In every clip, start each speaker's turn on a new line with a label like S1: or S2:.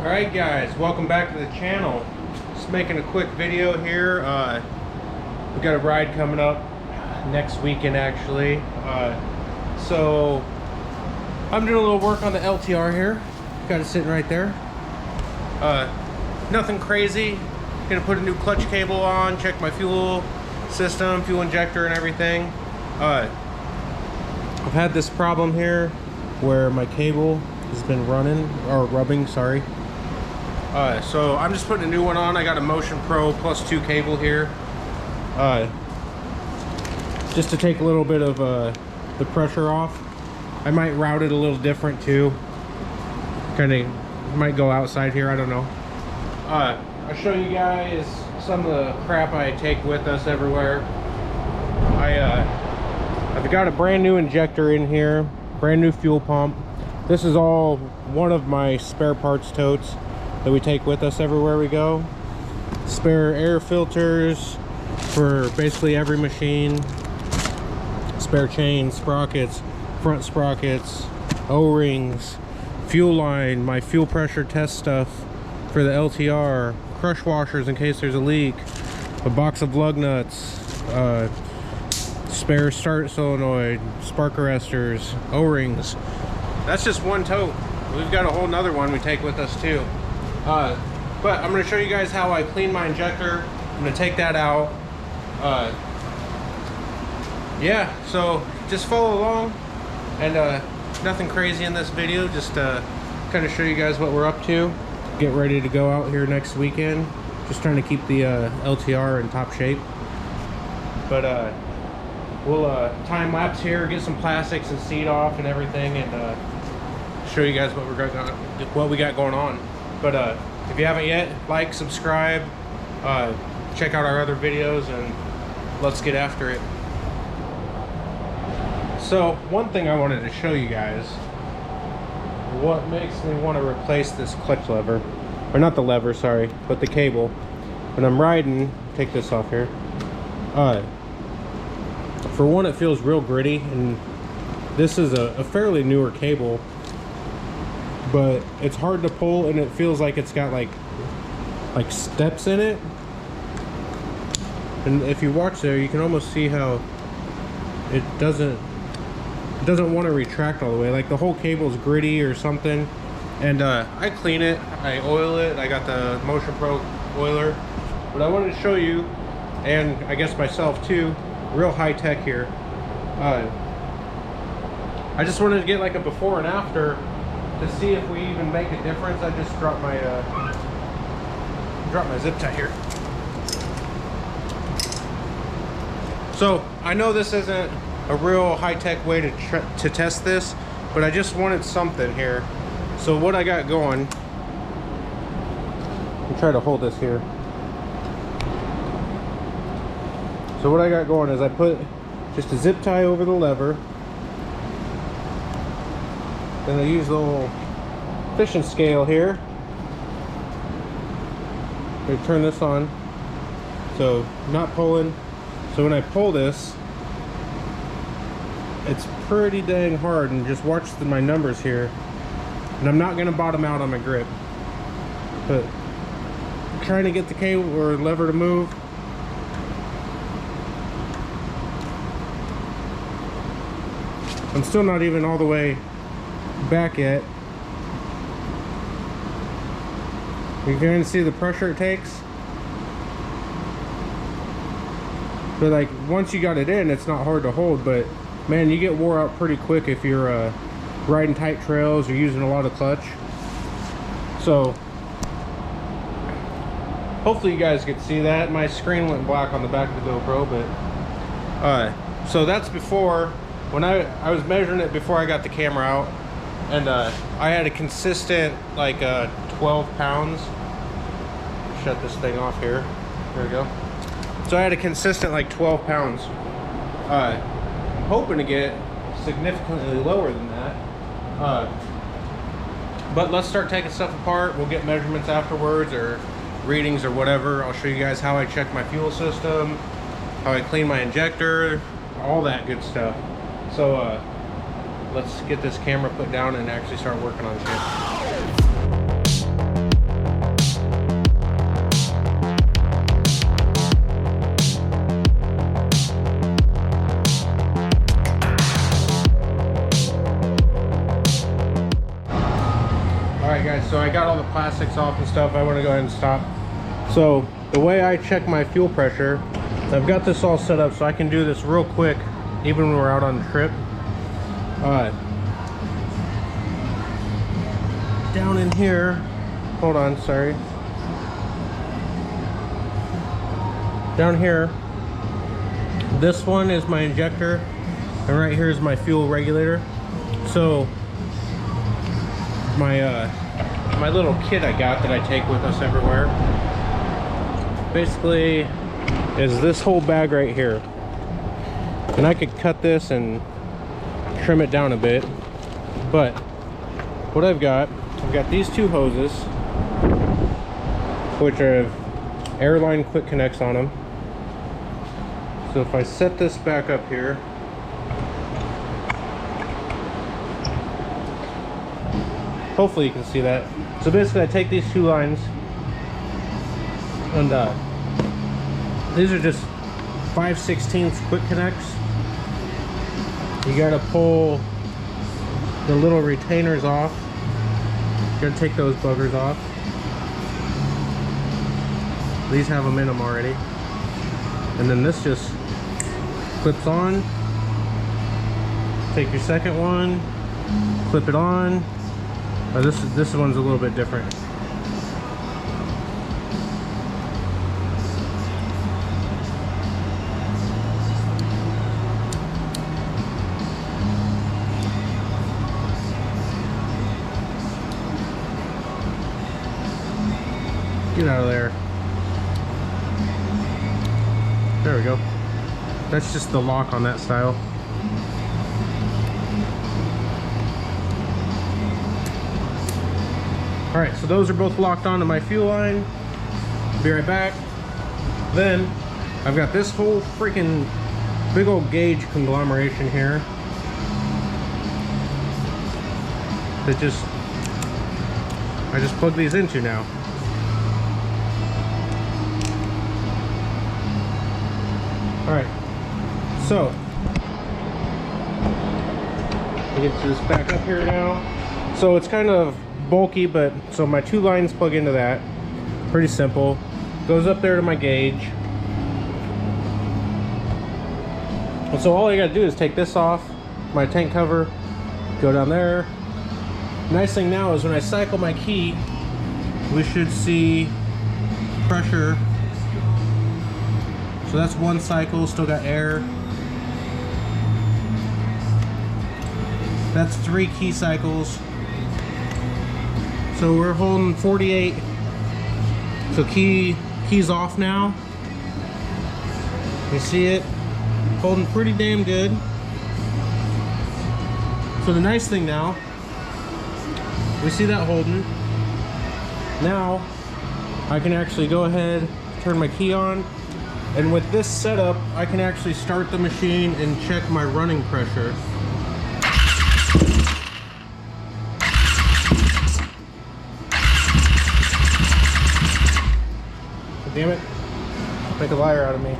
S1: Alright guys, welcome back to the channel. Just making a quick video here. We got a ride coming up next weekend actually. So I'm doing a little work on the LTR here. Got it sitting right there. Nothing crazy. Gonna put a new clutch cable on, check my fuel system, fuel injector and everything. I've had this problem here where my cable has been rubbing, sorry. So I'm just putting a new one on. I got a Motion Pro plus 2 cable here. Just to take a little bit of the pressure off. I might route it a little different too. Kind of might go outside here, I don't know. I'll show you guys some of the crap I take with us everywhere. I've got a brand new injector in here, brand new fuel pump. This is all one of my spare parts totes that we take with us everywhere we go. Spare air filters for basically every machine. Spare chains, sprockets, front sprockets, O-rings, fuel line, my fuel pressure test stuff for the LTR, crush washers in case there's a leak, a box of lug nuts, spare start solenoid, spark arresters, O-rings. That's just one tote. We've got a whole nother one we take with us too. But I'm going to show you guys how I clean my injector. I'm going to take that out. Yeah, so just follow along, and nothing crazy in this video, just kind of show you guys what we're up to. Get ready to go out here next weekend. Just trying to keep the LTR in top shape. But we'll time lapse here, get some plastics and seat off and everything, and show you guys what we got going on. But if you haven't yet, like, subscribe, check out our other videos, and let's get after it. So one thing I wanted to show you guys, what makes me want to replace this clutch lever, or not the lever, sorry, but the cable. When I'm riding, take this off here. For one, it feels real gritty, and this is a fairly newer cable, but it's hard to pull, and it feels like it's got like steps in it. And if you watch there, you can almost see how it doesn't want to retract all the way. Like the whole cable is gritty or something. And I clean it, I oil it. I got the Motion Pro oiler. But I wanted to show you, and I guess myself too, real high tech here. I just wanted to get like a before and after to see if we even make a difference. I just dropped my zip tie here. So I know this isn't a real high-tech way to test this, but I just wanted something here. So what I got going, I'll try to hold this here. So what I got going is I put just a zip tie over the lever. Then I use the little fishing scale here. I'm gonna turn this on. So not pulling. So when I pull this, it's pretty dang hard, and just watch my numbers here. And I'm not gonna bottom out on my grip, but I'm trying to get the cable or lever to move. I'm still not even all the way back yet. You're going to see the pressure it takes. But like once you got it in, it's not hard to hold, but man, you get wore out pretty quick if you're riding tight trails or using a lot of clutch. So hopefully you guys could see that. My screen went black on the back of the GoPro, but so that's before, when I was measuring it before I got the camera out, and I had a consistent like 12 pounds. Shut this thing off here. There we go. So I had a consistent like 12 pounds. I'm hoping to get significantly lower than that. But let's start taking stuff apart. We'll get measurements afterwards, or readings or whatever. I'll show you guys how I check my fuel system, how I clean my injector, all that good stuff. So let's get this camera put down and actually start working on shit. Alright guys, so I got all the plastics off and stuff. I want to go ahead and stop. So the way I check my fuel pressure, I've got this all set up so I can do this real quick even when we're out on the trip. Down in here, hold on, sorry. Down here, this one is my injector, and right here is my fuel regulator. So my little kit I got that I take with us everywhere basically is this whole bag right here, and I could cut this and trim it down a bit, but what I've got these two hoses which have airline quick connects on them. So if I set this back up here, hopefully you can see that. So basically I take these two lines, and these are just 5/16 quick connects. You gotta pull the little retainers off. You gotta take those buggers off. These have them in them already. And then this just clips on. Take your second one, clip it on. This one's a little bit different. Get out of there. There we go. That's just the lock on that style. Alright, so those are both locked onto my fuel line. Be right back. Then, I've got this whole freaking big old gauge conglomeration here that I just plug these into now. Alright, so I'll get this back up here now. So it's kind of bulky, but so my two lines plug into that. Pretty simple. Goes up there to my gauge. And so all I gotta do is take this off, my tank cover, go down there. Nice thing now is when I cycle my key, we should see pressure. So that's one cycle, still got air. That's 3 key cycles. So we're holding 48. So key's off now. You see it? Holding pretty damn good. So the nice thing now, we see that holding. Now I can actually go ahead, turn my key on. And with this setup, I can actually start the machine and check my running pressure. Damn it. Make a liar out of me.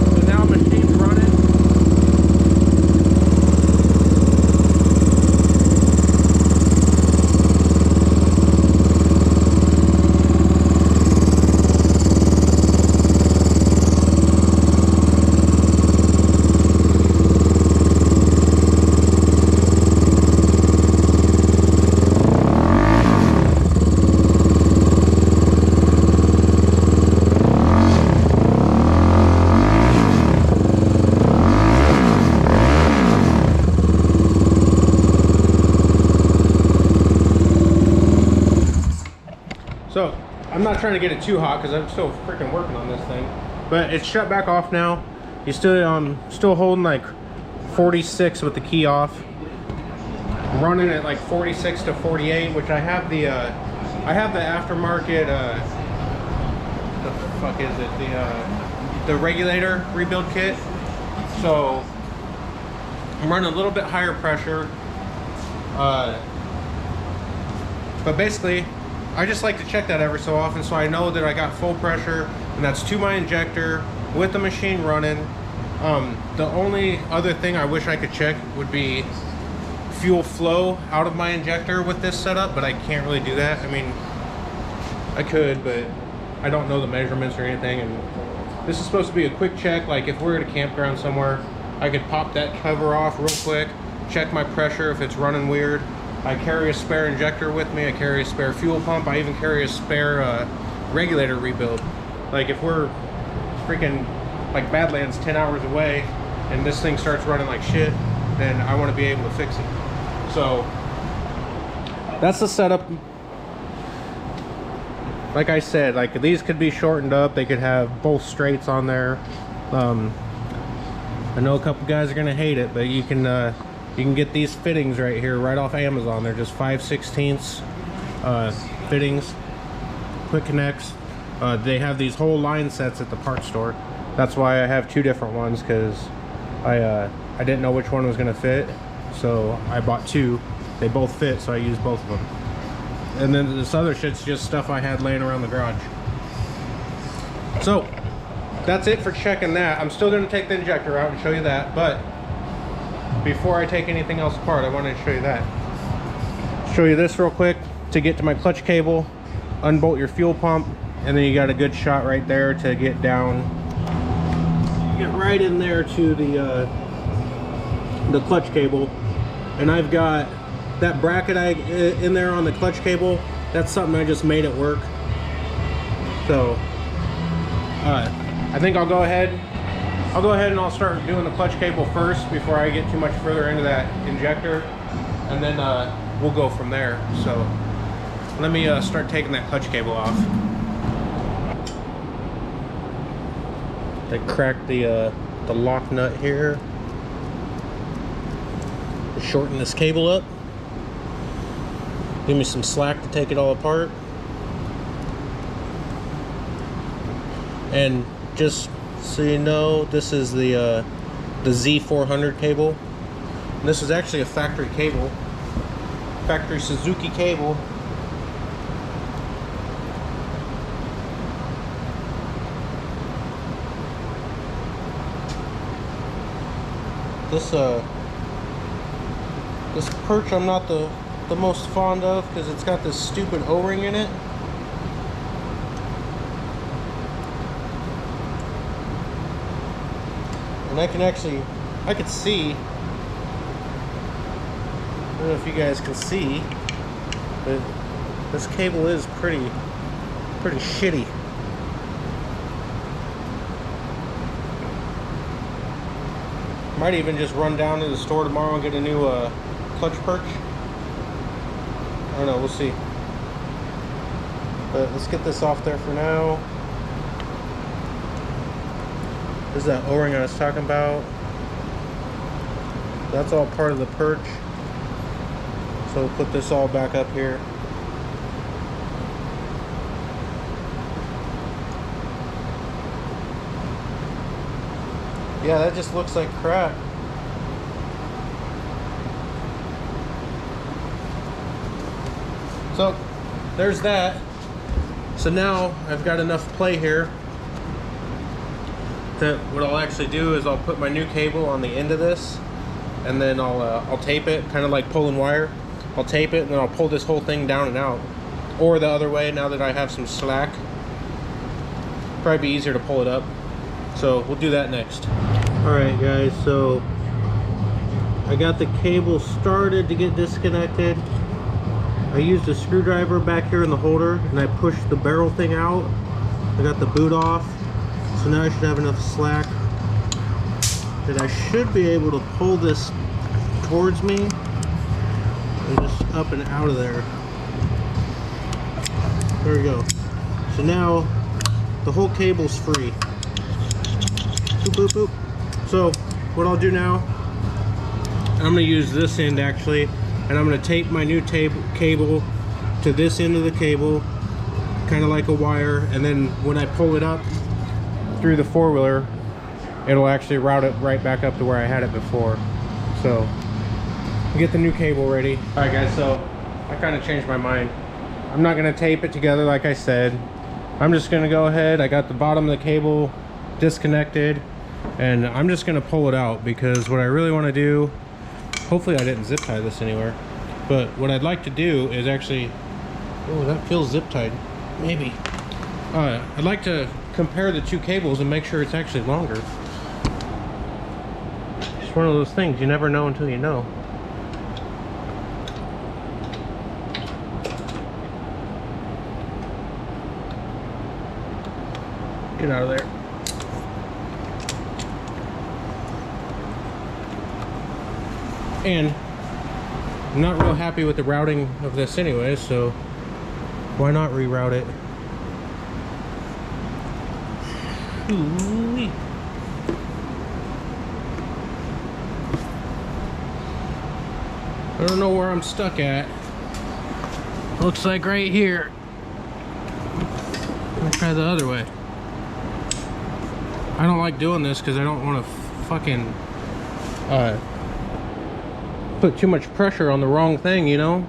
S1: So now machine's running. So I'm not trying to get it too hot because I'm still freaking working on this thing, but it's shut back off now. You still holding like 46 with the key off. I'm running at like 46 to 48, which I have the aftermarket the fuck is it, the regulator rebuild kit. So I'm running a little bit higher pressure, but basically I just like to check that every so often so I know that I got full pressure, and that's to my injector with the machine running. The only other thing I wish I could check would be fuel flow out of my injector with this setup, but I can't really do that. I mean, I could, but I don't know the measurements or anything. And this is supposed to be a quick check. Like if we're at a campground somewhere, I could pop that cover off real quick, check my pressure if it's running weird. I carry a spare injector with me. I carry a spare fuel pump. I even carry a spare regulator rebuild. Like if we're freaking like Badlands 10 hours away and this thing starts running like shit, then I want to be able to fix it. So that's the setup. Like I said, like these could be shortened up. They could have both straights on there. I know a couple guys are gonna hate it, but you can get these fittings right here, right off Amazon. They're just 5/16 fittings, quick connects. They have these whole line sets at the parts store. That's why I have two different ones, because I didn't know which one was gonna fit, so I bought two. They both fit, so I used both of them. And then this other shit's just stuff I had laying around the garage. So that's it for checking that. I'm still going to take the injector out and show you that, but before I take anything else apart, I wanted to show you that. Show you this real quick. To get to my clutch cable, unbolt your fuel pump, and then you got a good shot right there to get down, get right in there to the clutch cable. And I've got that bracket in there on the clutch cable. That's something I just made it work. So I think I'll go ahead and I'll start doing the clutch cable first before I get too much further into that injector, and then we'll go from there. So let me start taking that clutch cable off. I cracked the lock nut here. Shorten this cable up. Give me some slack to take it all apart. And just so you know, this is the Z400 cable. And this is actually a factory cable, factory Suzuki cable. This perch I'm not the most fond of, because it's got this stupid O-ring in it. And I could see, I don't know if you guys can see, but this cable is pretty shitty. Might even just run down to the store tomorrow and get a new clutch perch. I don't know, we'll see. But let's get this off there for now. This is that O-ring I was talking about. That's all part of the perch. So we'll put this all back up here. Yeah, that just looks like crap. So there's that. So now I've got enough play here that what I'll actually do is I'll put my new cable on the end of this, and then I'll tape it, kind of like pulling wire. I'll tape it and then I'll pull this whole thing down and out, or the other way. Now that I have some slack, probably be easier to pull it up. So we'll do that next. All right, guys. So I got the cable started to get disconnected. I used a screwdriver back here in the holder, and I pushed the barrel thing out. I got the boot off, so now I should have enough slack that I should be able to pull this towards me and just up and out of there. There we go. So now the whole cable's free. Boop, boop, boop. So what I'll do now, I'm going to use this end actually, and I'm going to tape my new cable to this end of the cable, kind of like a wire, and then when I pull it up through the four-wheeler, it'll actually route it right back up to where I had it before. So get the new cable ready. All right, guys, so I kind of changed my mind. I'm not going to tape it together like I said. I'm just going to go ahead. I got the bottom of the cable disconnected. And I'm just gonna pull it out because what I really want to do, hopefully I didn't zip tie this anywhere, but what I'd like to do is actually, oh, that feels zip tied, maybe. I'd like to compare the two cables and make sure it's actually longer. It's one of those things, you never know until you know. Get out of there. And I'm not real happy with the routing of this anyway, so why not reroute it? Ooh-wee. I don't know where I'm stuck at. Looks like right here. Let me try the other way. I don't like doing this because I don't want to fucking put too much pressure on the wrong thing, you know?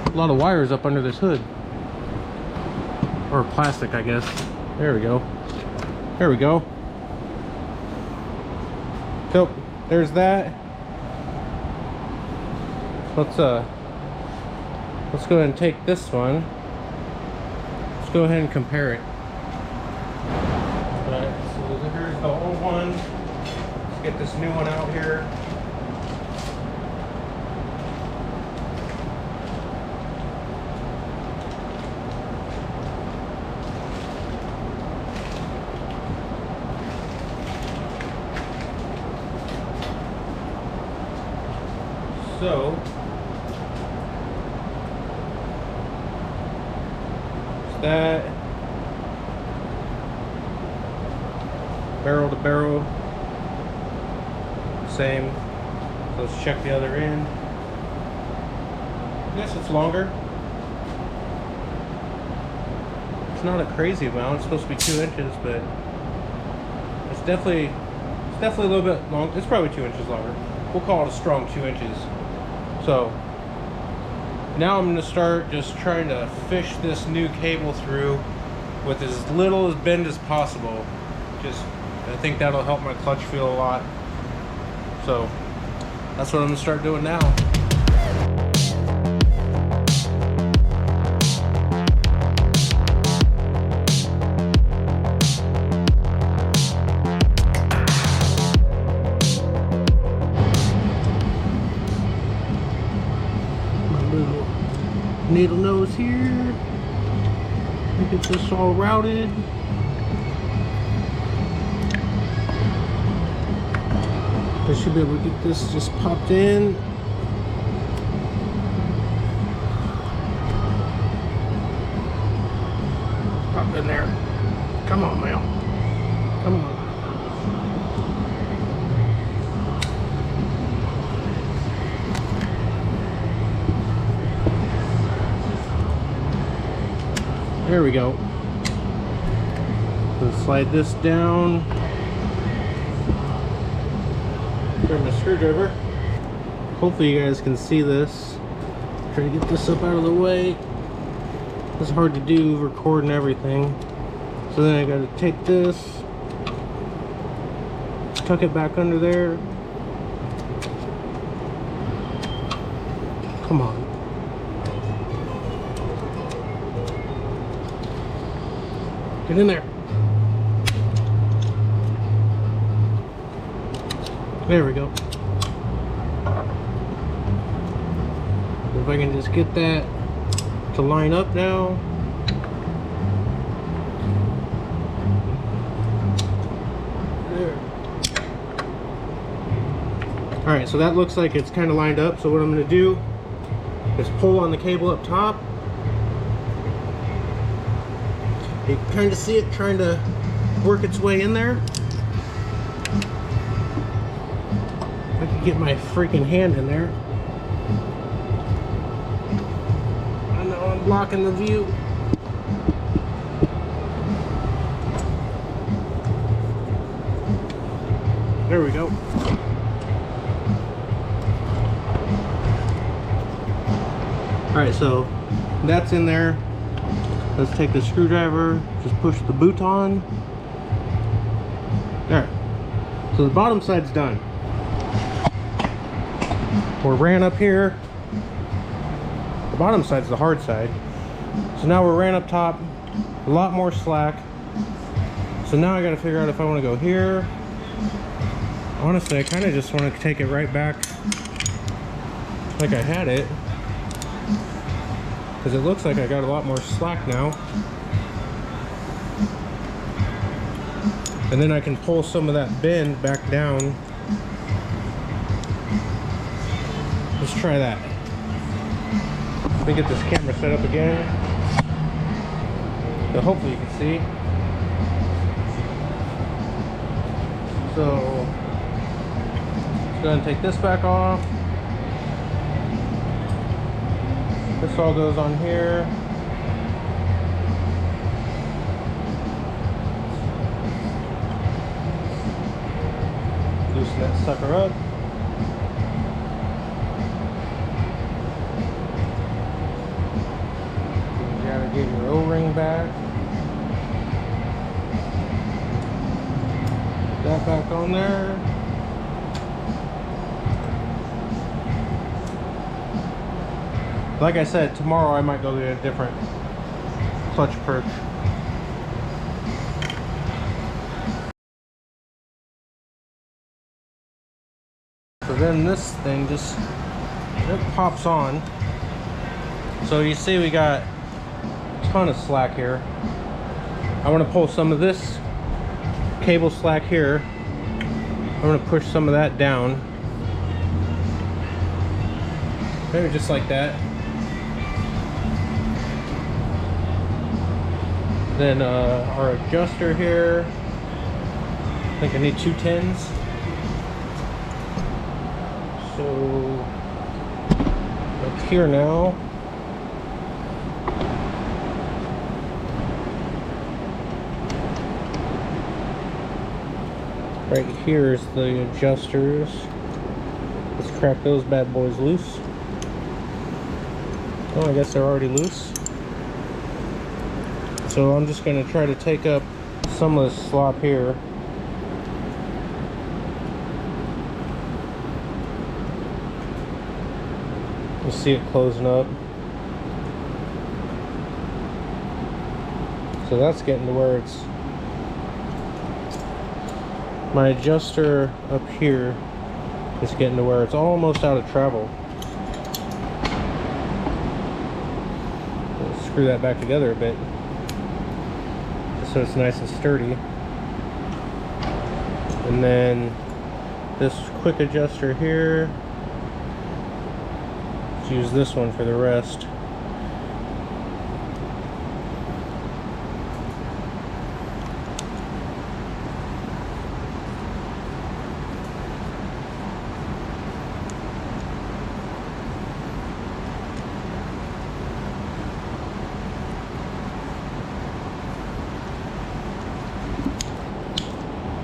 S1: A lot of wires up under this hood. Or plastic, I guess. There we go. There we go. So, there's that. Let's go ahead and take this one. Let's go ahead and compare it. Alright, so here's the old one. Let's get this new one out here. So that barrel to barrel, same. So let's check the other end. I guess it's longer. It's not a crazy amount. It's supposed to be 2 inches, but it's definitely a little bit long. It's probably 2 inches longer. We'll call it a strong 2 inches. So now I'm going to start just trying to fish this new cable through with as little as bend as possible. I think that'll help my clutch feel a lot. So that's what I'm going to start doing now. Needle nose here. Get this all routed. I should be able to get this just popped in. Pop in there. Come on, Mel. Come on. There we go. Let's slide this down. Turn the screwdriver. Hopefully you guys can see this. Try to get this up out of the way. It's hard to do recording everything. So then I gotta take this, tuck it back under there. Come on. Get in there. There we go. If I can just get that to line up now. There. Alright, so that looks like it's kind of lined up. So what I'm going to do is pull on the cable up top. You can kind of see it trying to work its way in there. I can get my freaking hand in there. I know I'm blocking the view. There we go. Alright, so that's in there. Let's take the screwdriver, just push the boot on, So the bottom side's done. We ran up here. The bottom side's the hard side. So now we're ran up top, a lot more slack. So now I gotta figure out if I wanna go here. Honestly, I kinda just wanna take it right back like I had it. Because it looks like I got a lot more slack now. And then I can pull some of that bend back down. Let's try that. Let me get this camera set up again. So hopefully you can see. So, let's go ahead and take this back off. This all goes on here. Loosen that sucker up. You gotta get your O-ring back. Put that back on there. Like I said, tomorrow I might go get a different clutch perch. So then this thing just, it pops on. So you see we got a ton of slack here. I want to pull some of this cable slack here. I'm going to push some of that down. Maybe just like that. Then our adjuster here, I think I need 2 10s. So up here now, right here is the adjusters. Let's crack those bad boys loose. Oh, I guess they're already loose. So I'm just going to try to take up some of the slop here. You see it closing up. So that's getting to where it's... My adjuster up here is getting to where it's almost out of travel. We'll screw that back together a bit, so it's nice and sturdy. And then this quick adjuster here, let's use this one for the rest.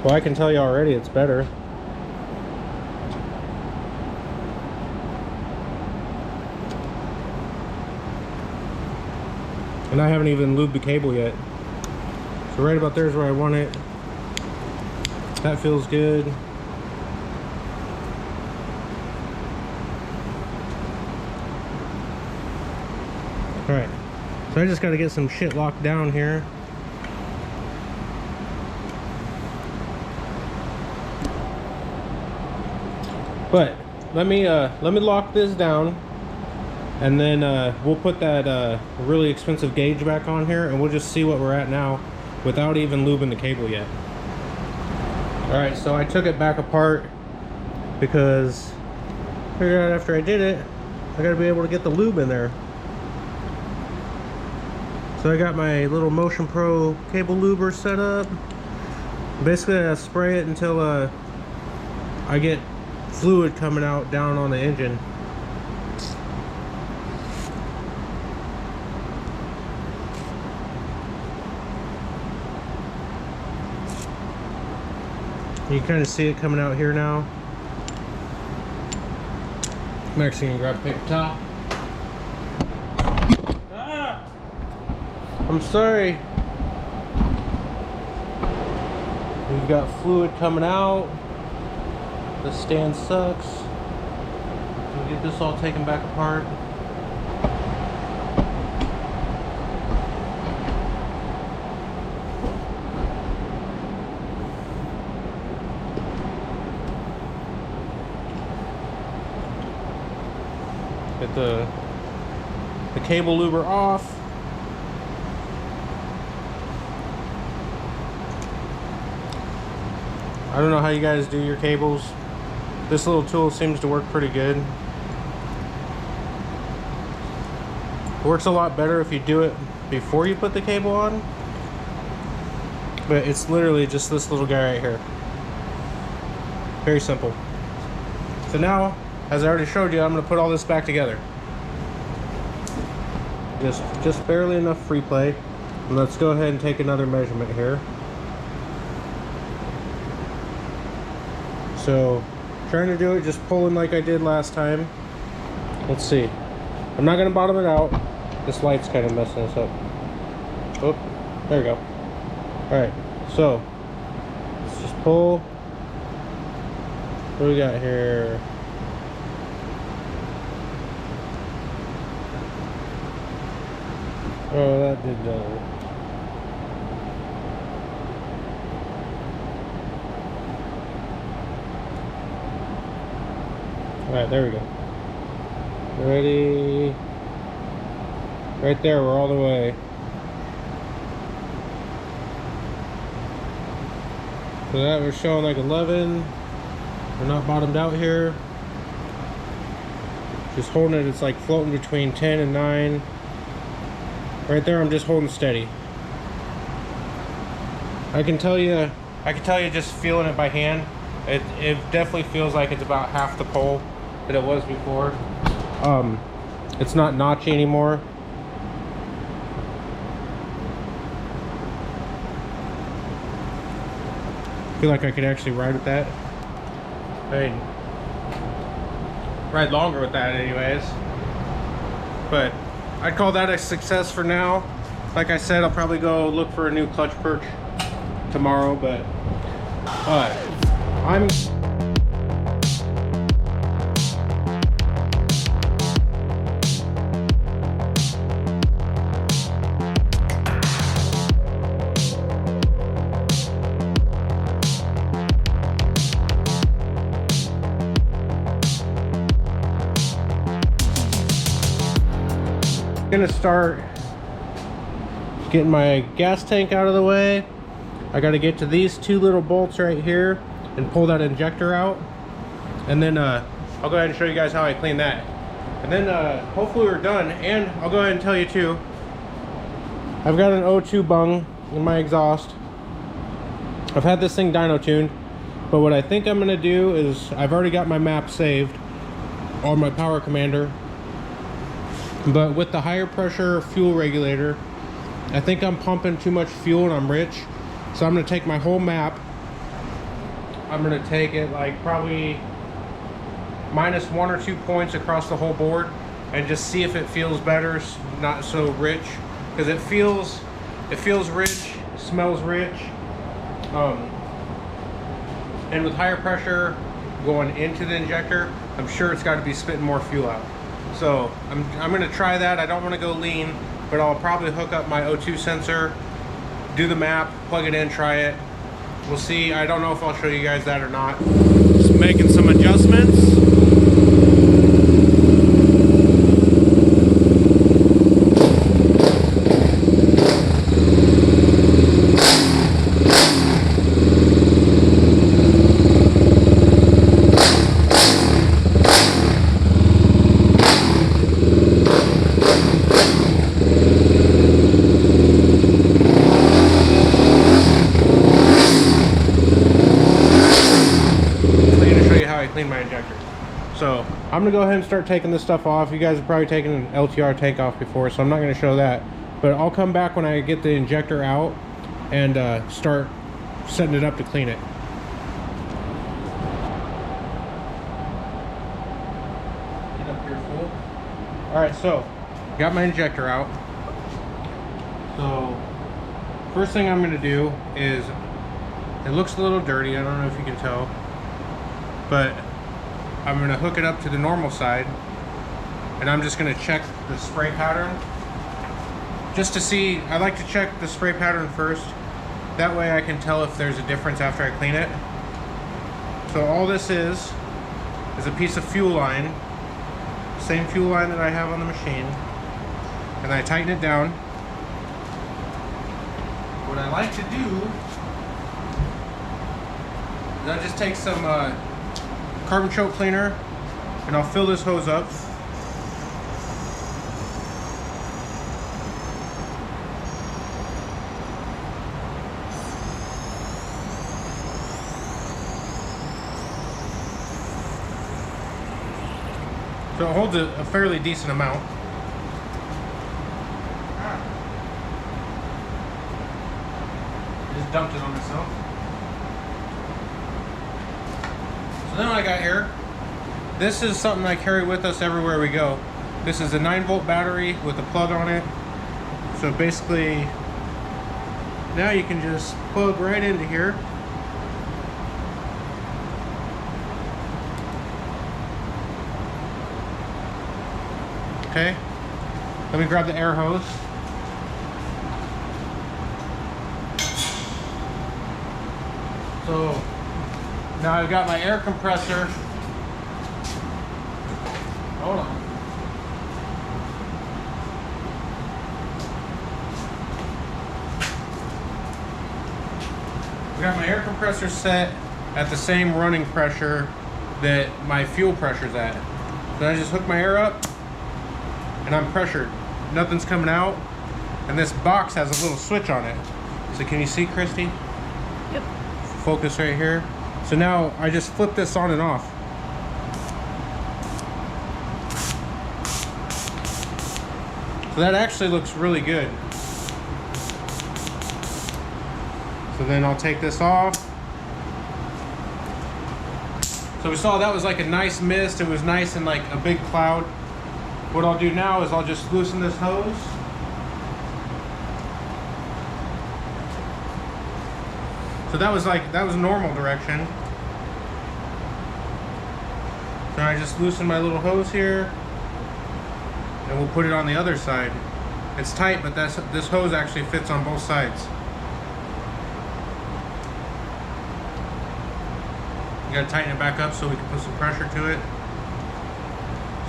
S1: Well, I can tell you already it's better. And I haven't even lubed the cable yet. So right about there is where I want it. That feels good. Alright, so I just got to get some shit locked down here. But let me lock this down, and then we'll put that really expensive gauge back on here, and we'll just see what we're at now without even lubing the cable yet. Alright, so I took it back apart because I figured out after I did it, I gotta be able to get the lube in there. So I got my little Motion Pro cable luber set up. Basically I spray it until I get fluid coming out down on the engine. You kind of see it coming out here now. I'm actually gonna grab a paper towel. Ah! I'm sorry. We've got fluid coming out. The stand sucks. We'll get this all taken back apart. Get the cable louver off. I don't know how you guys do your cables. This little tool seems to work pretty good. It works a lot better if you do it before you put the cable on. But it's literally just this little guy right here. Very simple. So now, as I already showed you, I'm going to put all this back together. Just barely enough free play. And let's go ahead and take another measurement here. So, trying to do it just pulling like I did last time. Let's see. I'm not going to bottom it out. This light's kind of messing us up. Oh, there we go. Alright, so let's just pull. What do we got here? Oh, that did no. Alright, there we go. Ready? Right there, we're all the way. So that was showing like 11. We're not bottomed out here. Just holding it, it's like floating between 10 and 9. Right there, I'm just holding steady. I can tell you just feeling it by hand, it definitely feels like it's about half the pull that it was before. It's not notchy anymore. I feel like I could actually ride with that. I mean, ride longer with that anyways. But I'd call that a success for now. Like I said, I'll probably go look for a new clutch perch tomorrow, but I'm gonna start getting my gas tank out of the way. I got to get to these two little bolts right here and pull that injector out, and then I'll go ahead and show you guys how I clean that, and then hopefully we're done. And I'll go ahead and tell you too, I've got an O2 bung in my exhaust. I've had this thing dyno tuned, but what I think I'm gonna do is, I've already got my map saved on my power commander, but with the higher pressure fuel regulator, I think I'm pumping too much fuel and I'm rich. So I'm going to take my whole map. I'm going to take it like probably minus 1 or 2 points across the whole board and just see if it feels better, not so rich. Because it feels rich, smells rich. And with higher pressure going into the injector, I'm sure it's got to be spitting more fuel out. So I'm going to try that. I don't want to go lean, but I'll probably hook up my O2 sensor, do the map, plug it in, try it. We'll see. I don't know if I'll show you guys that or not. Just making some adjustments. My injector. So I'm gonna go ahead and start taking this stuff off. You guys have probably taken an LTR tank off before, so I'm not gonna show that, but I'll come back when I get the injector out and start setting it up to clean it. Get up here full. All right, so got my injector out. So first thing I'm gonna do is, it looks a little dirty, I don't know if you can tell. but I'm gonna hook it up to the normal side, and I'm just gonna check the spray pattern just to see. I like to check the spray pattern first. That way I can tell if there's a difference after I clean it. So all this is a piece of fuel line, same fuel line that I have on the machine, and I tighten it down. What I like to do is I just take some carbon choke cleaner and I'll fill this hose up. So it holds a fairly decent amount. Just dumped it on myself. So then I got air. This is something I carry with us everywhere we go. This is a 9-volt battery with a plug on it. So basically, now you can just plug right into here. Okay, let me grab the air hose. So now I've got my air compressor. Hold on. I got my air compressor set at the same running pressure that my fuel pressure's at. Then I just hook my air up and I'm pressured. Nothing's coming out. And this box has a little switch on it. So can you see, Christy?
S2: Yep.
S1: Focus right here. So now I just flip this on and off. So that actually looks really good. So then I'll take this off. So we saw that was like a nice mist. It was nice and like a big cloud. What I'll do now is I'll just loosen this hose. So that was normal direction. So I just loosen my little hose here, and we'll put it on the other side. It's tight, but this hose actually fits on both sides. You gotta tighten it back up so we can put some pressure to it.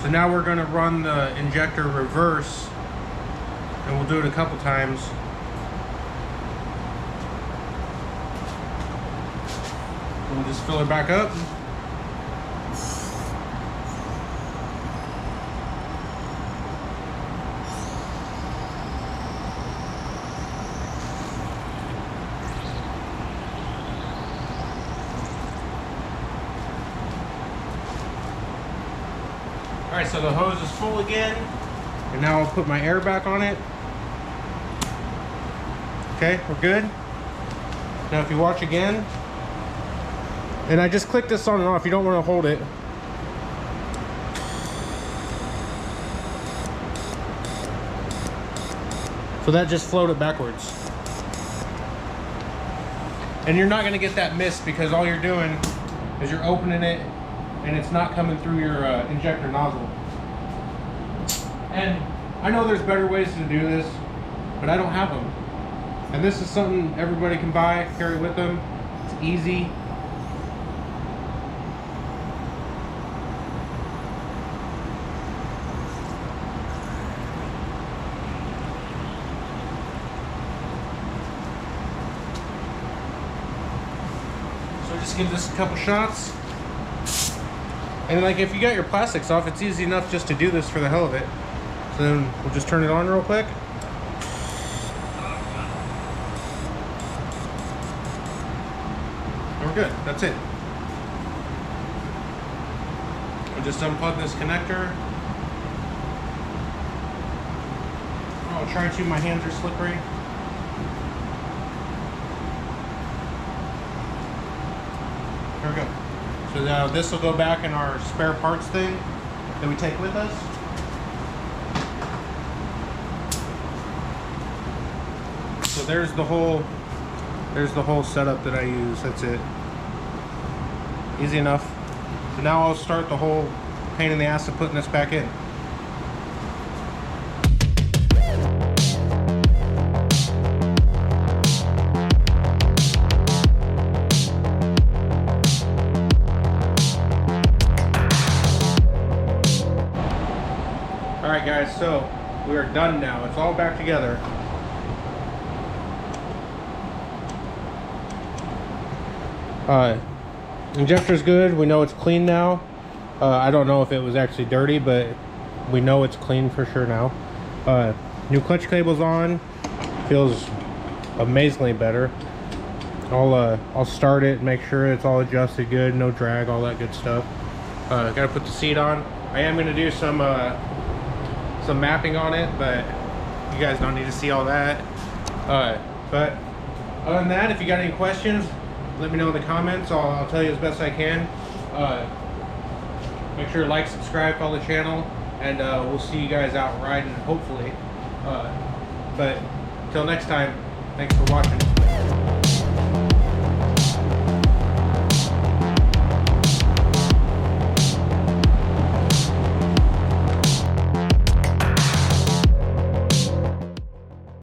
S1: So now we're gonna run the injector reverse, and we'll do it a couple times. We'll just fill it back up. Alright, so the hose is full again, and now I'll put my air back on it. Okay, we're good. Now if you watch again, and I just click this on and off, you don't want to hold it. So that just flowed it backwards. And you're not going to get that mist because all you're doing is you're opening it and it's not coming through your injector nozzle. And I know there's better ways to do this, but I don't have them. And this is something everybody can buy, carry with them. It's easy. So just give this a couple shots. And like if you got your plastics off, it's easy enough just to do this for the hell of it. So then we'll just turn it on real quick. And we're good, that's it. We'll just unplug this connector. I'll try to, my hands are slippery. There we go. So now this will go back in our spare parts thing that we take with us. So there's the whole setup that I use. That's it. Easy enough. So now I'll start the whole pain in the ass of putting this back in. Alright guys, so we are done now. It's all back together. Injector's good. We know it's clean now. I don't know if it was actually dirty, but we know it's clean for sure now. New clutch cable's on. Feels amazingly better. I'll start it, make sure it's all adjusted good, no drag, all that good stuff. Gotta put the seat on. I am gonna do some mapping on it, but you guys don't need to see all that. But other than that, if you got any questions, let me know in the comments. I'll tell you as best I can. Make sure to like, subscribe, follow the channel, and we'll see you guys out riding, hopefully. But until next time, thanks for watching.